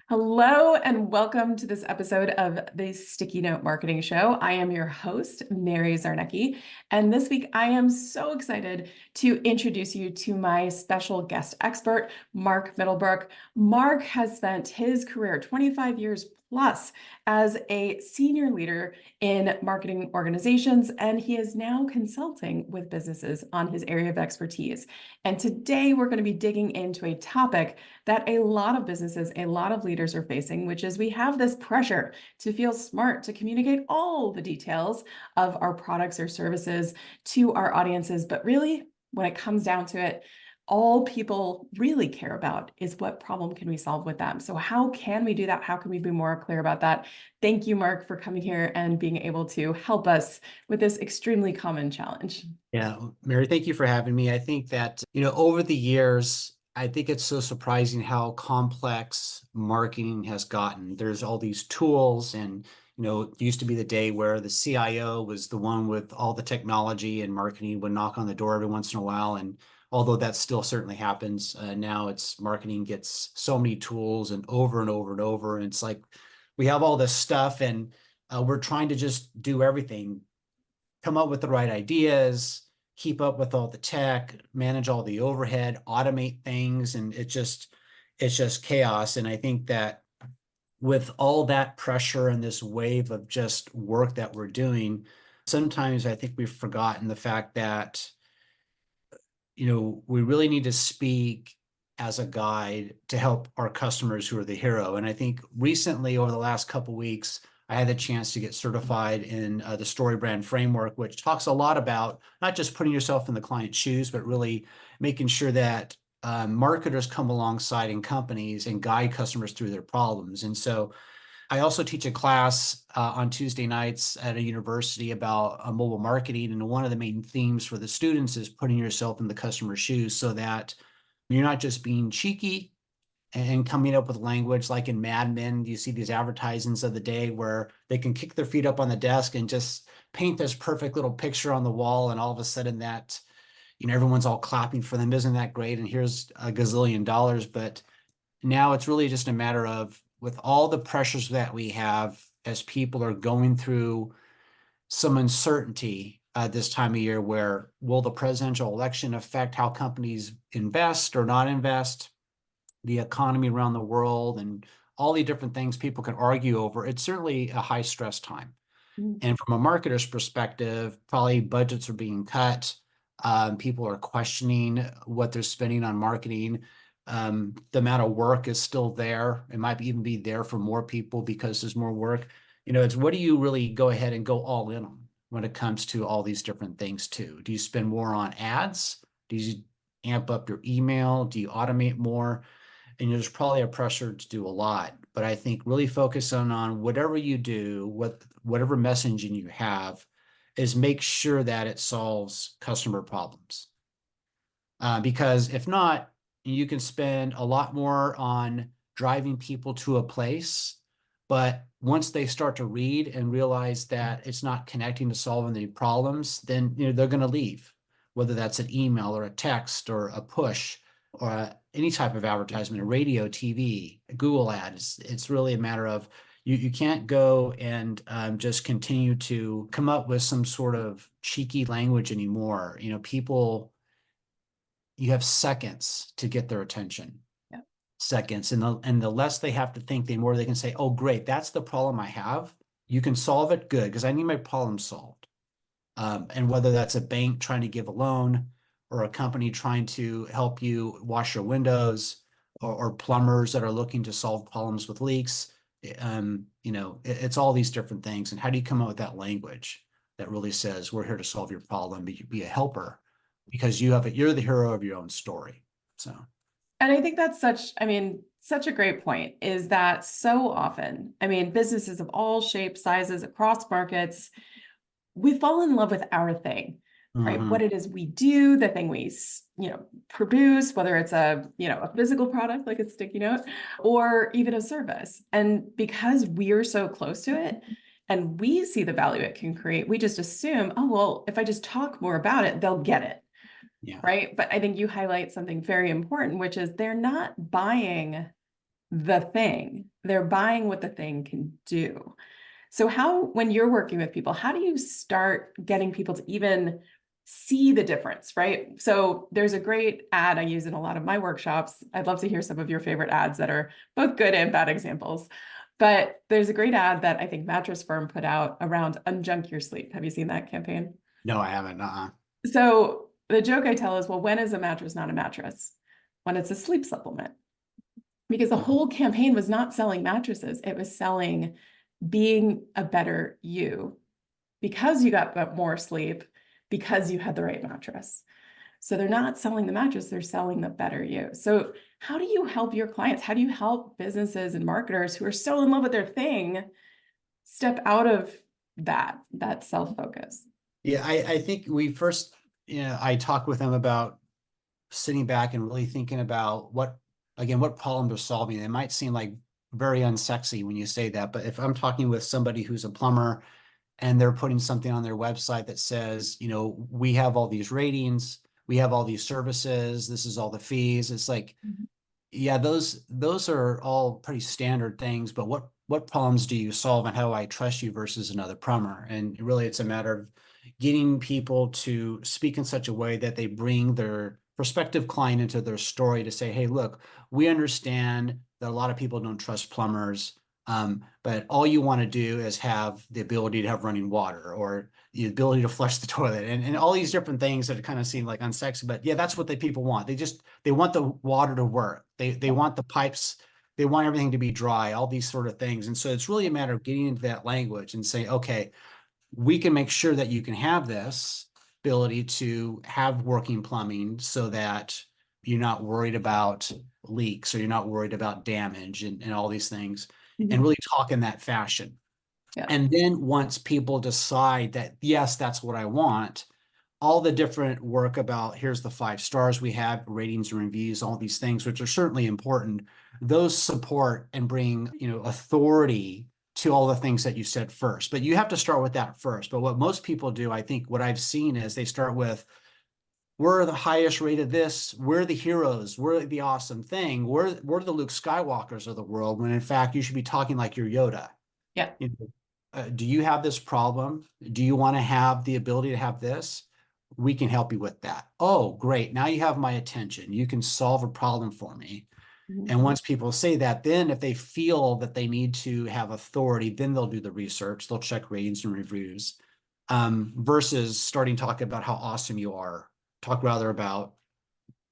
Hello and welcome to this episode of the Sticky Note Marketing Show. I am your host, Mary Zarnecki, and this week I am so excited to introduce you to my special guest expert, Mark Middlebrook. Mark has spent his career, 25 years plus, as a senior leader in marketing organizations, and he is now consulting with businesses on his area of expertise. And today we're going to be digging into a topic that a lot of businesses, a lot of leaders are facing, which is we have this pressure to feel smart, to communicate all the details of our products or services to our audiences. But really, when it comes down to it, all people really care about is what problem can we solve with them. So how can we do that? How can we be more clear about that? Thank you, Mark, for coming here and being able to help us with this extremely common challenge. Yeah, Mary, thank you for having me. I think that, over the years, I think it's so surprising how complex marketing has gotten. There's all these tools and, it used to be the day where the CIO was the one with all the technology and marketing would knock on the door every once in a while. And although that still certainly happens, now it's marketing gets so many tools and over and over and over. And it's like we have all this stuff and we're trying to just do everything, come up with the right ideas, keep up with all the tech, manage all the overhead, automate things, and it's just chaos. And I think that with all that pressure and this wave of just work that we're doing, sometimes I think we've forgotten the fact that, we really need to speak as a guide to help our customers who are the hero. And I think recently, over the last couple of weeks, I had the chance to get certified in the Story Brand Framework, which talks a lot about not just putting yourself in the client's shoes, but really making sure that marketers come alongside in companies and guide customers through their problems. And so I also teach a class on Tuesday nights at a university about mobile marketing. And one of the main themes for the students is putting yourself in the customer's shoes so that you're not just being cheeky and coming up with language like in Mad Men. You see these advertisements of the day where they can kick their feet up on the desk and just paint this perfect little picture on the wall. And all of a sudden that, everyone's all clapping for them. Isn't that great? And here's a gazillion dollars. But now it's really just a matter of, with all the pressures that we have as people are going through some uncertainty this time of year, where will the presidential election affect how companies invest or not invest, the economy around the world, and all the different things people can argue over. It's certainly a high stress time. And from a marketer's perspective, probably budgets are being cut. People are questioning what they're spending on marketing. The amount of work is still there. It might even be there for more people because there's more work. It's what do you really go ahead and go all in on when it comes to all these different things too? Do you spend more on ads? Do you amp up your email? Do you automate more? And there's probably a pressure to do a lot. But I think really focus on whatever you do, whatever messaging you have, is make sure that it solves customer problems. Because if not, you can spend a lot more on driving people to a place, but once they start to read and realize that it's not connecting to solving the problems, then they're going to leave, whether that's an email or a text or a push or any type of advertisement, a radio, TV, a Google ad. It's really a matter of you can't go and just continue to come up with some sort of cheeky language anymore. People, you have seconds to get their attention. Yeah. Seconds. And the less they have to think, the more they can say, oh, great, that's the problem I have. You can solve it. Good, because I need my problem solved. And whether that's a bank trying to give a loan or a company trying to help you wash your windows or plumbers that are looking to solve problems with leaks, it's all these different things. And how do you come up with that language that really says we're here to solve your problem, be a helper, because you're the hero of your own story. So. And I think that's such a great point, is that so often, businesses of all shapes, sizes, across markets, we fall in love with our thing, right? Mm-hmm. What it is we do, the thing we, produce, whether it's a physical product like a sticky note or even a service. And because we're so close to it and we see the value it can create, we just assume, oh, well, if I just talk more about it, they'll get it. Yeah. Right. But I think you highlight something very important, which is they're not buying the thing. They're buying what the thing can do. So when you're working with people, how do you start getting people to even see the difference, right? So there's a great ad I use in a lot of my workshops. I'd love to hear some of your favorite ads that are both good and bad examples. But there's a great ad that I think Mattress Firm put out around unjunk your sleep. Have you seen that campaign? No, I haven't. So the joke I tell is, well, when is a mattress not a mattress? When it's a sleep supplement. Because the whole campaign was not selling mattresses, it was selling being a better you because you got more sleep, because you had the right mattress. So they're not selling the mattress, they're selling the better you. So how do you help your clients? How do you help businesses and marketers who are so in love with their thing step out of that self-focus? Yeah, I think we first, I talked with them about sitting back and really thinking about what problem they're solving. It might seem like very unsexy when you say that, but if I'm talking with somebody who's a plumber and they're putting something on their website that says, we have all these ratings, we have all these services, this is all the fees. It's like, yeah, those are all pretty standard things, but what problems do you solve and how do I trust you versus another plumber? And really it's a matter of getting people to speak in such a way that they bring their prospective client into their story to say, hey, look, we understand that a lot of people don't trust plumbers. But all you want to do is have the ability to have running water or the ability to flush the toilet and all these different things that kind of seem like unsexy. But yeah, that's what the people want. They want the water to work. They want the pipes, they want everything to be dry, all these sort of things. And so it's really a matter of getting into that language and say, okay, we can make sure that you can have this ability to have working plumbing so that you're not worried about leaks or you're not worried about damage and all these things and Mhm. really talk in that fashion. Yeah. And then once people decide that, yes, that's what I want, all the different work about here's the 5 stars we have, ratings and reviews, all these things, which are certainly important, those support and bring, authority to all the things that you said first. But you have to start with that first. But what most people do, I think what I've seen is they start with, we're the highest rated this, we're the heroes, we're the awesome thing, we're the Luke Skywalkers of the world, when in fact you should be talking like you're Yoda. Yeah. Do you have this problem? Do you want to have the ability to have this? We can help you with that. Oh, great. Now you have my attention. You can solve a problem for me. Mhm. And once people say that, then if they feel that they need to have authority, then they'll do the research. They'll check ratings and reviews, versus starting talking about how awesome you are. Talk rather about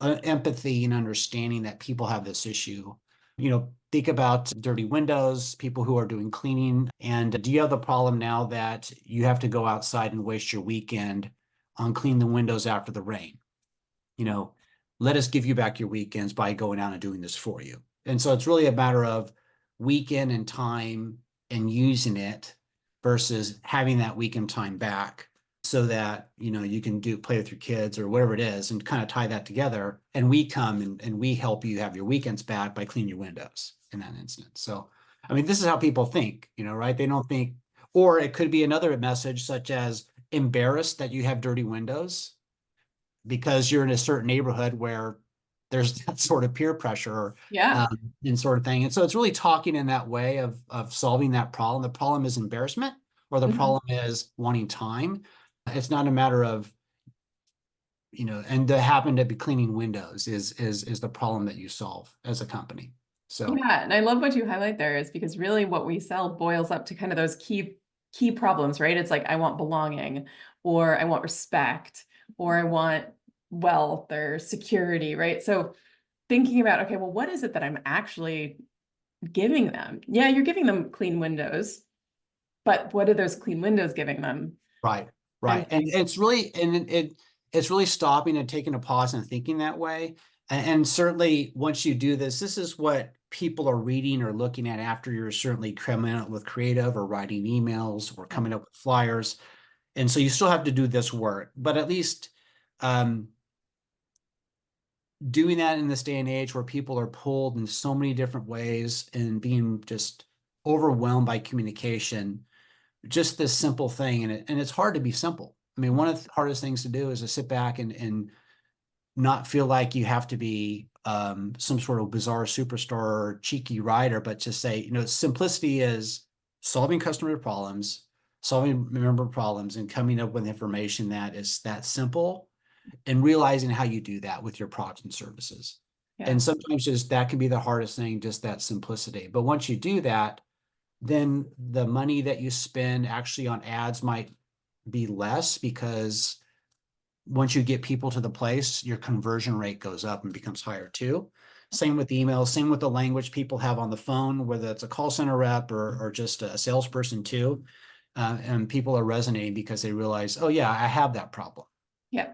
empathy and understanding that people have this issue. Think about dirty windows, people who are doing cleaning. And do you have the problem now that you have to go outside and waste your weekend on cleaning the windows after the rain? you know, Let us give you back your weekends by going out and doing this for you. And so it's really a matter of weekend and time and using it versus having that weekend time back so that, you can play with your kids or whatever it is and kind of tie that together. And we come and we help you have your weekends back by cleaning your windows in that instance. So, I mean, this is how people think, right? They don't think, or it could be another message such as embarrassed that you have dirty windows because you're in a certain neighborhood where there's that sort of peer pressure, Yeah. and sort of thing. And so it's really talking in that way of solving that problem. The problem is embarrassment, or the Mhm. problem is wanting time. It's not a matter of, and to happen to be cleaning windows is the problem that you solve as a company. So Yeah, and I love what you highlight there is because really what we sell boils up to kind of those key problems, right? It's like I want belonging, or I want respect, or I want wealth or security, right? So thinking about, okay, well, what is it that I'm actually giving them? Yeah, you're giving them clean windows, but what are those clean windows giving them? right, And right. And it's really stopping and taking a pause and thinking that way. And certainly once you do this, this is what people are reading or looking at after you're certainly coming out with creative or writing emails or yeah, coming up with flyers. And so you still have to do this work, but at least um, doing that in this day and age where people are pulled in so many different ways and being just overwhelmed by communication, just this simple thing. And it's hard to be simple. I mean, one of the hardest things to do is to sit back and not feel like you have to be some sort of bizarre superstar or cheeky writer, but to say, simplicity is solving customer problems, solving member problems, and coming up with information that is that simple, and realizing how you do that with your products and services. Yeah. And sometimes just that can be the hardest thing, just that simplicity. But once you do that, then the money that you spend actually on ads might be less, because once you get people to the place, your conversion rate goes up and becomes higher too. Same with emails, same with the language people have on the phone, whether it's a call center rep or just a salesperson too. And people are resonating because they realize, oh yeah, I have that problem. Yeah.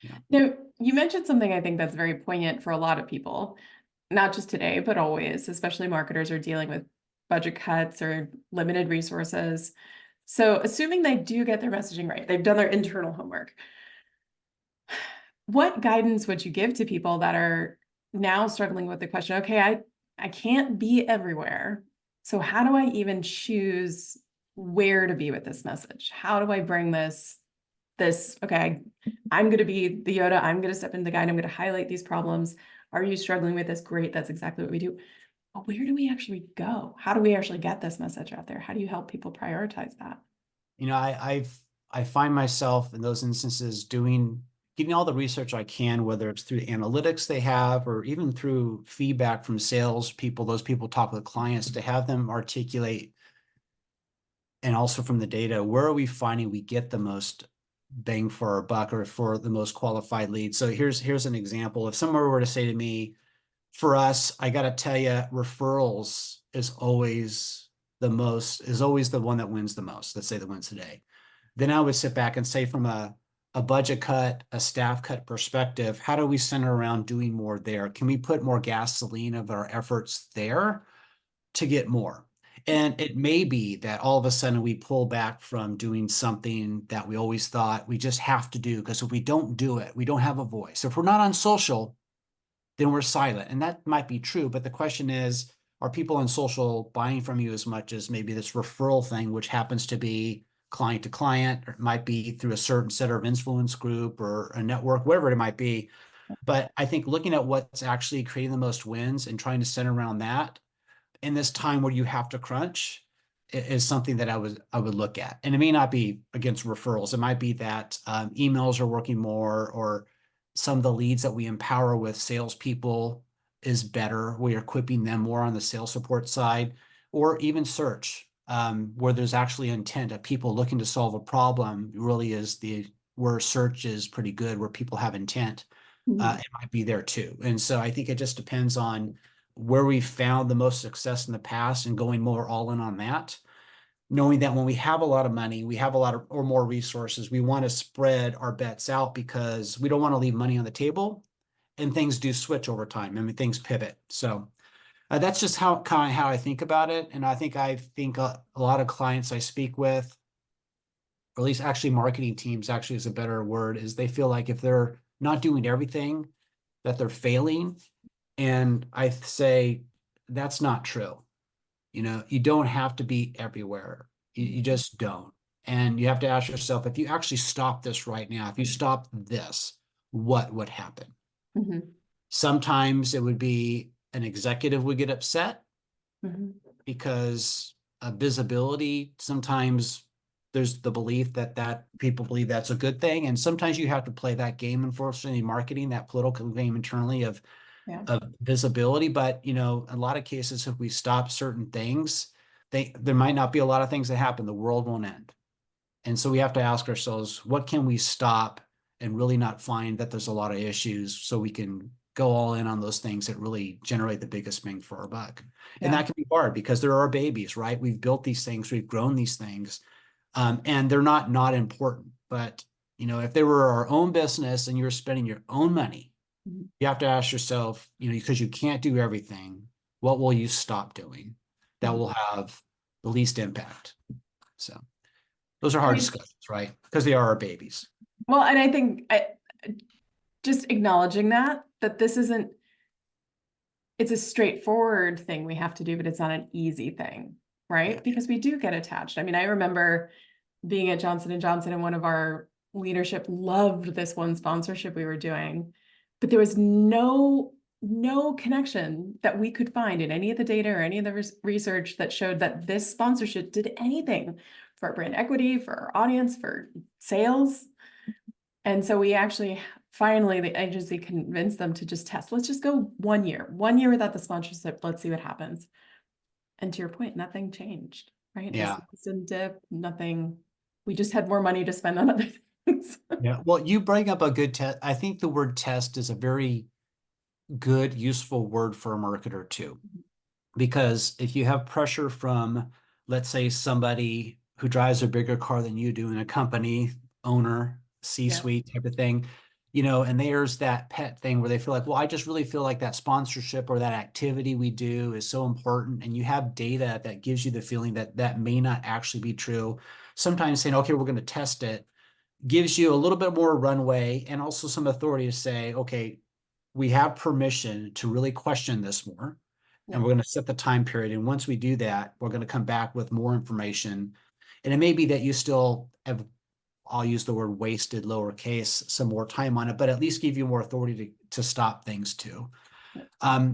Yeah. Now, you mentioned something I think that's very poignant for a lot of people, not just today, but always, especially marketers are dealing with budget cuts or limited resources. So assuming they do get their messaging right, they've done their internal homework, what guidance would you give to people that are now struggling with the question, okay, I can't be everywhere. So how do I even choose where to be with this message? How do I bring this, okay, I'm going to be the Yoda, I'm going to step into the guide, I'm going to highlight these problems. Are you struggling with this? Great, that's exactly what we do. But where do we actually go? How do we actually get this message out there? How do you help people prioritize that? I find myself in those instances getting all the research I can, whether it's through analytics they have or even through feedback from sales people, those people talk with clients, to have them articulate, and also from the data, where are we finding we get the most bang for our buck or for the most qualified leads. So here's an example. If someone were to say to me, for us, I got to tell you, referrals is always the one that wins the most. Let's say that wins today. Then I would sit back and say, from a budget cut, a staff cut perspective, how do we center around doing more there? Can we put more gasoline of our efforts there to get more? And it may be that all of a sudden we pull back from doing something that we always thought we just have to do, because if we don't do it, we don't have a voice. If we're not on social, then we're silent. And that might be true. But the question is, are people on social buying from you as much as maybe this referral thing, which happens to be client to client, or it might be through a certain set of influence group or a network, whatever it might be. But I think looking at what's actually creating the most wins and trying to center around that in this time where you have to crunch is something that I would look at. And it may not be against referrals. It might be that emails are working more, or some of the leads that we empower with salespeople is better. We're equipping them more on the sales support side, or even search, where there's actually intent of people looking to solve a problem. Really is where search is pretty good, where people have intent. Mhm. It might be there too. And so I think it just depends on where we found the most success in the past and going more all in on that, knowing that when we have a lot of money, we have a lot of or more resources, we want to spread our bets out, because we don't want to leave money on the table, and things do switch over time. I mean, things pivot. So that's just how I think about it. And I think a lot of clients I speak with, or at least actually marketing teams actually is a better word, is they feel like if they're not doing everything, that they're failing. And I say that's not true. You don't have to be everywhere. You just don't. And you have to ask yourself, if you actually stop this right now, if you stop this, what would happen? Mhm. Sometimes it would be an executive would get upset Mhm. because of visibility. Sometimes there's the belief that people believe that's a good thing. And sometimes you have to play that game, unfortunately, in marketing, that political game internally of Yeah. visibility. But a lot of cases, if we stop certain things, there might not be a lot of things that happen. The world won't end. And so we have to ask ourselves, what can we stop and really not find that there's a lot of issues, so we can go all in on those things that really generate the biggest bang for our buck. And Yeah. that can be hard because there are babies, right? We've built these things, we've grown these things, and they're not important. But if they were our own business and you're spending your own money, Mhm. you have to ask yourself, because you can't do everything, what will you stop doing that Mhm. will have the least impact? So those are I hard mean, discussions, right? Because they are our babies. well, and I think just acknowledging that this isn't, it's a straightforward thing we have to do, but it's not an easy thing, right? Yeah. Because we do get attached. I mean, I remember being at Johnson and Johnson, and one of our leadership loved this one sponsorship we were doing, but there was no no connection that we could find in any of the data or any of the research that showed that this sponsorship did anything for brand equity, for our audience, for sales. And so we actually finally, the agency convinced them to just test. Let's just go 1 year without the sponsorship. Let's see what happens. And to your point, nothing changed, right? No Yeah. sales didn't dip, nothing. We just had more money to spend on other things. Yeah. Well, you bring up a good test. I think the word test is a very good, useful word for a marketer too. Because if you have pressure from, let's say, somebody who drives a bigger car than you do in a company, owner, Yeah. C-suite type of thing, and there's that pet thing where they feel like, well, I just really feel like that sponsorship or that activity we do is so important. And you have data that gives you the feeling that that may not actually be true. Sometimes saying, okay, we're going to test it gives you a little bit more runway and also some authority to say, okay, we have permission to really question this more. Yeah. And we're going to set the time period. And once we do that, we're going to come back with more information. And it may be that you still have, I'll use the word wasted lowercase, some more time on it, but at least give you more authority to stop things too. Yeah.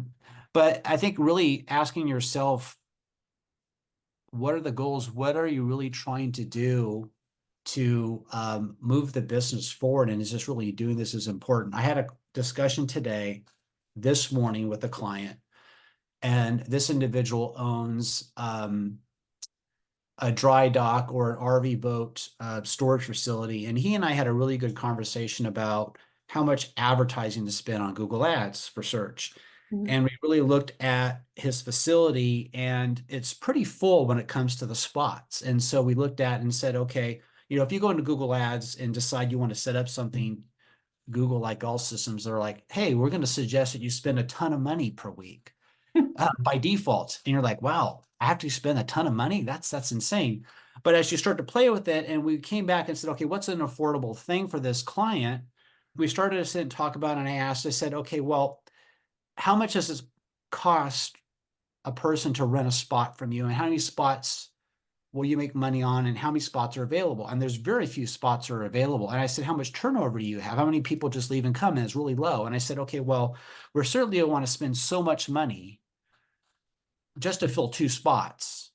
But I think really asking yourself, what are the goals? What are you really trying to do to move the business forward? And is this really doing this is important? I had a discussion today, this morning with a client, and this individual owns a dry dock or an RV boat storage facility. And he and I had a really good conversation about how much advertising to spend on Google Ads for search. Mhm. And we really looked at his facility, and it's pretty full when it comes to the spots. And so we looked at and said, okay, if you go into Google Ads and decide you want to set up something, Google, like all systems, are like, hey, we're going to suggest that you spend a ton of money per week by default. And you're like, wow, I have to spend a ton of money? That's insane. But as you start to play with it, and we came back and said, okay, what's an affordable thing for this client? We started to sit and talk about it, and I said, okay, well, how much does it cost a person to rent a spot from you? And how many spots will you make money on? And how many spots are available? And there's very few spots are available. And I said, how much turnover do you have? How many people just leave and come? And it's really low. And I said, okay, well, we certainly don't want to spend so much money just to fill 2 spots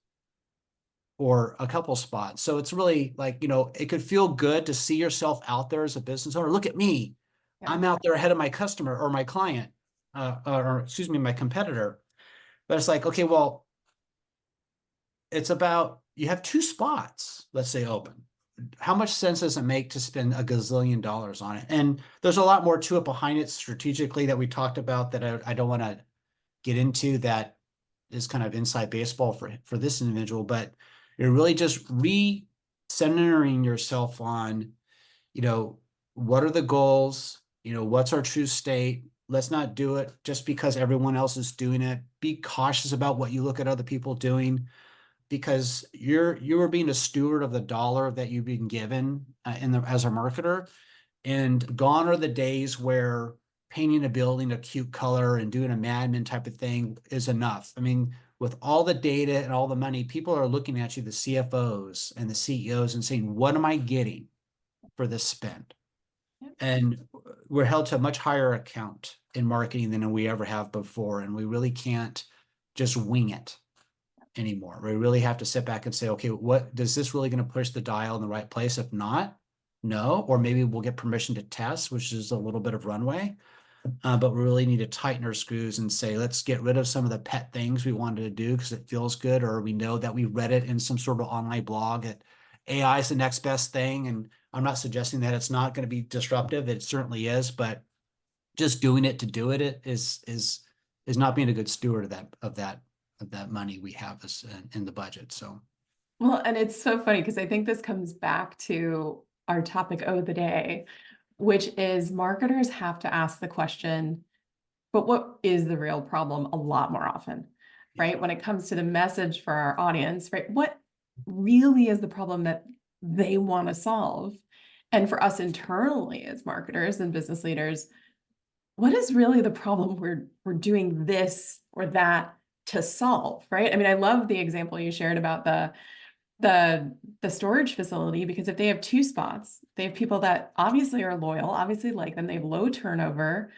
or a couple spots. So it's really like, it could feel good to see yourself out there as a business owner. Look at me. Yeah. I'm out there ahead of my customer or my client, or excuse me, my competitor. But it's like, okay, well, it's about, you have 2 spots, let's say, open. How much sense does it make to spend a gazillion dollars on it? And there's a lot more to it behind it strategically that we talked about that I don't want to get into, that is kind of inside baseball for this individual, but you're really just re-centering yourself on, what are the goals? What's our true state? Let's not do it just because everyone else is doing it. Be cautious about what you look at other people doing, because you are being a steward of the dollar that you've been given as a marketer. And gone are the days where painting a building a cute color and doing a Mad Men type of thing is enough. I mean, with all the data and all the money, people are looking at you, the CFOs and the CEOs, and saying, what am I getting for this spend? Yep. And we're held to a much higher account in marketing than we ever have before. And we really can't just wing it anymore. We really have to sit back and say, okay, what does this really going to push the dial in the right place? If not, no, or maybe we'll get permission to test, which is a little bit of runway. But we really need to tighten our screws and say, let's get rid of some of the pet things we wanted to do because it feels good, or we know that we read it in some sort of online blog that AI is the next best thing. And I'm not suggesting that it's not going to be disruptive. It certainly is, but just doing it to do it is not being a good steward of that money we have in the budget. So Well, and it's so funny because I think this comes back to our topic of the day, which is marketers have to ask the question, but what is the real problem a lot more often, yeah, right? When it comes to the message for our audience, right? What really is the problem that they want to solve? And for us internally as marketers and business leaders, what is really the problem we're doing this or that to solve, right? I mean, I love the example you shared about the storage facility, because if they have 2 spots, they have people that obviously are loyal, obviously like them, they have low turnover.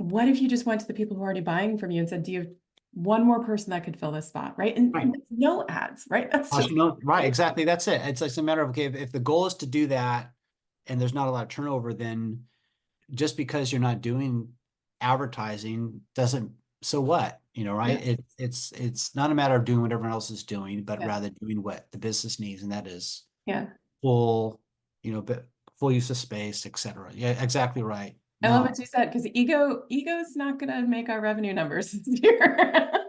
what if you just went to the people who are already buying from you and said, do you have one more person that could fill this spot, right? And Right. no ads, right? That's just No, right, exactly. That's it. It's a matter of, okay, if the goal is to do that and there's not a lot of turnover, then just because you're not doing advertising doesn't, so what? Right? yeah, It's not a matter of doing what everyone else is doing, but yeah, rather doing what the business needs, and that is yeah. full, but full use of space, et cetera. Yeah, exactly right. I love No, what you said because ego's not going to make our revenue numbers this year.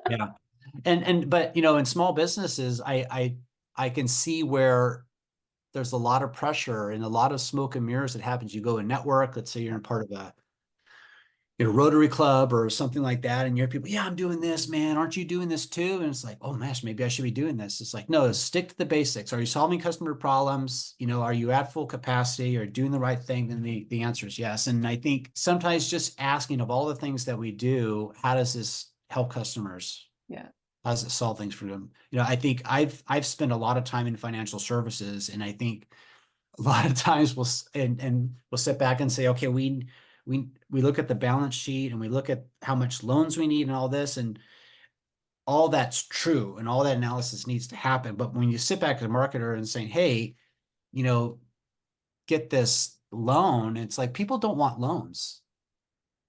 yeah. But in small businesses, I can see where there's a lot of pressure and a lot of smoke and mirrors that happens. You go and network, let's say you're in part of a Rotary Club or something like that, and you hear people, yeah, I'm doing this, man. Aren't you doing this too? And it's like, oh gosh, maybe I should be doing this. It's like, no, stick to the basics. Are you solving customer problems? Are you at full capacity or doing the right thing? Then the answer is yes. And I think sometimes just asking, of all the things that we do, how does this help customers? Yeah. How does it solve things for them? I think I've spent a lot of time in financial services, and I think a lot of times and we'll sit back and say, okay, we look at the balance sheet and we look at how much loans we need and all this, and all that's true and all that analysis needs to happen. But when you sit back as a marketer and saying, hey, you know, get this loan, it's like people don't want loans.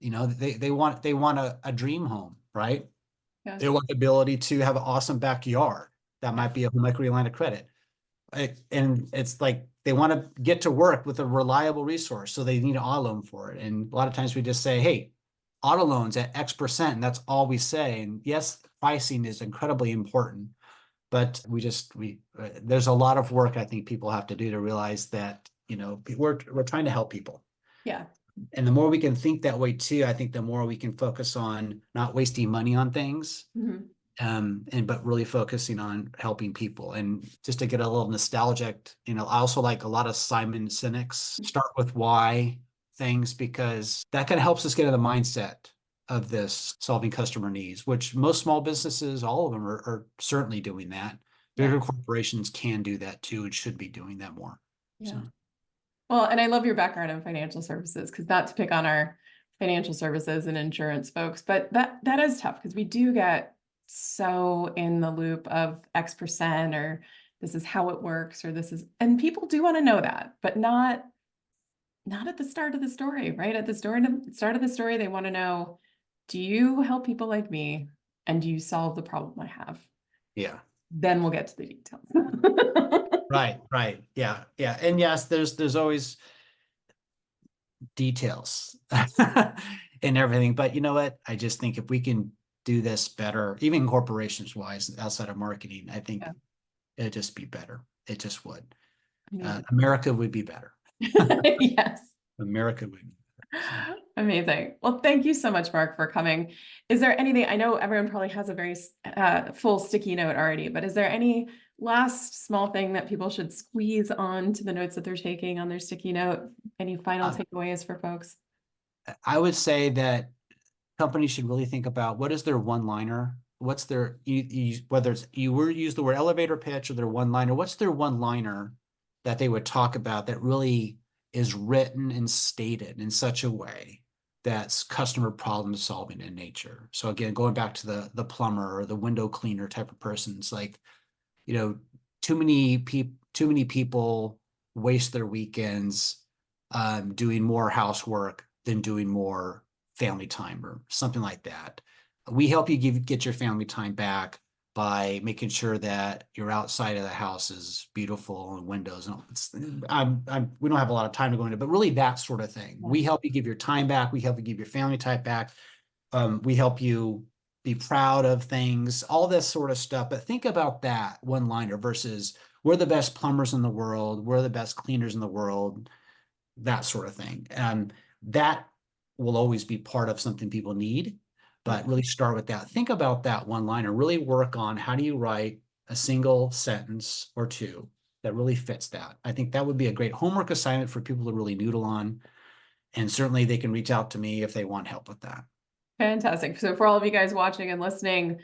They want a dream home, right? Yes. They want the ability to have an awesome backyard. That Yeah. might be a home equity line of credit. And it's like they want to get to work with a reliable resource, so they need an auto loan for it. And a lot of times we just say, hey, auto loans at X%, and that's all we say. And yes, pricing is incredibly important, but there's a lot of work I think people have to do to realize that we're trying to help people. Yeah. And the more we can think that way too, I think the more we can focus on not wasting money on things, Mhm. but really focusing on helping people. And just to get a little nostalgic, I also like a lot of Simon Sinek's start with why things, because that kind of helps us get in the mindset of this solving customer needs, which most small businesses, all of them are certainly doing that. Yeah. Bigger corporations can do that too and should be doing that more. So Yeah. Well, and I love your background in financial services because not to pick on our financial services and insurance folks, but that is tough because we do get so in the loop of X% or this is how it works or this is, and people do want to know that, but not at the start of the story, right? At the start of the story, they want to know, do you help people like me and do you solve the problem I have? yeah. Then we'll get to the details. Right. Yeah. And yes, there's always details and everything. But you know what? I just think if we can do this better, even corporations wise, outside of marketing, I think Yeah, it'd just be better. It just would. amazing. America would be better. Yes. America would be better. So, Amazing. Well, thank you so much, Mark, for coming. Is there anything, I know everyone probably has a very full sticky note already, but is there any last small thing that people should squeeze on to the notes that they're taking on their sticky note? Any final takeaways for folks? I would say that companies should really think about what is their one-liner. What's their whether it's use the word elevator pitch or their one-liner. What's their one-liner that they would talk about that really is written and stated in such a way that's customer problem solving in nature. So again, going back to the plumber or the window cleaner type of person, it's like, you know, too many people waste their weekends doing more housework than doing more family time or something like that. We help you get your family time back by making sure that your outside of the house is beautiful and windows. And we don't have a lot of time to go into, but really that sort of thing. Yeah. We help you give your time back. We help you give your family time back. We help you be proud of things, all this sort of stuff. But think about that one liner versus we're the best plumbers in the world, we're the best cleaners in the world, that sort of thing. That will always be part of something people need, but really start with that. Think about that one liner, really work on how do you write a single sentence or two that really fits that. I think that would be a great homework assignment for people to really noodle on. And certainly they can reach out to me if they want help with that. Fantastic. So for all of you guys watching and listening,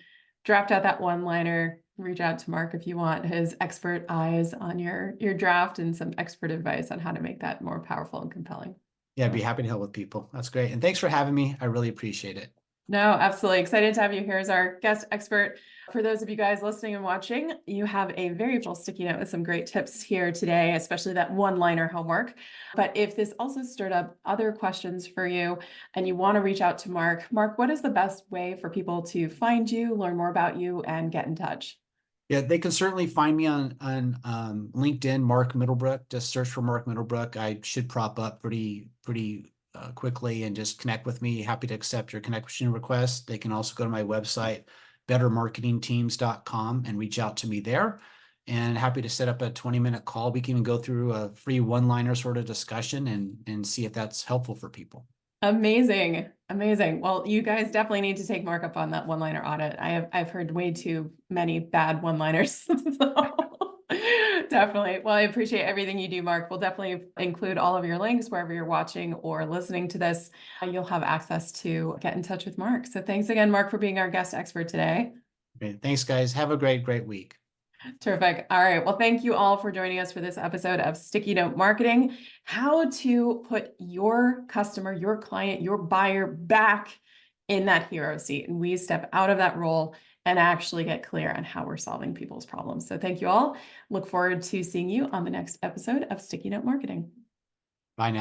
draft out that one-liner, reach out to Mark if you want his expert eyes on your draft and some expert advice on how to make that more powerful and compelling. Yeah, I'd be happy to help with people. That's great. And thanks for having me. I really appreciate it. No, absolutely. Excited to have you here as our guest expert. For those of you guys listening and watching, you have a very full sticky note with some great tips here today, especially that one-liner homework. But if this also stirred up other questions for you and you want to reach out to Mark, what is the best way for people to find you, learn more about you, and get in touch? Yeah, they can certainly find me on LinkedIn, Mark Middlebrook. Just search for Mark Middlebrook. I should prop up pretty quickly and just connect with me. Happy to accept your connection request. They can also go to my website, bettermarketingteams.com, and reach out to me there. And happy to set up a 20-minute call. We can even go through a free one-liner sort of discussion and see if that's helpful for people. Amazing. Amazing. Well, you guys definitely need to take Mark up on that one-liner audit. I've heard way too many bad one-liners. So definitely. Well, I appreciate everything you do, Mark. We'll definitely include all of your links wherever you're watching or listening to this. You'll have access to get in touch with Mark. So thanks again, Mark, for being our guest expert today. Okay, thanks, guys. Have a great week. Terrific. All right. Well, thank you all for joining us for this episode of Sticky Note Marketing, how to put your customer, your client, your buyer back in that hero seat. And we step out of that role and actually get clear on how we're solving people's problems. So thank you all. Look forward to seeing you on the next episode of Sticky Note Marketing. Bye now.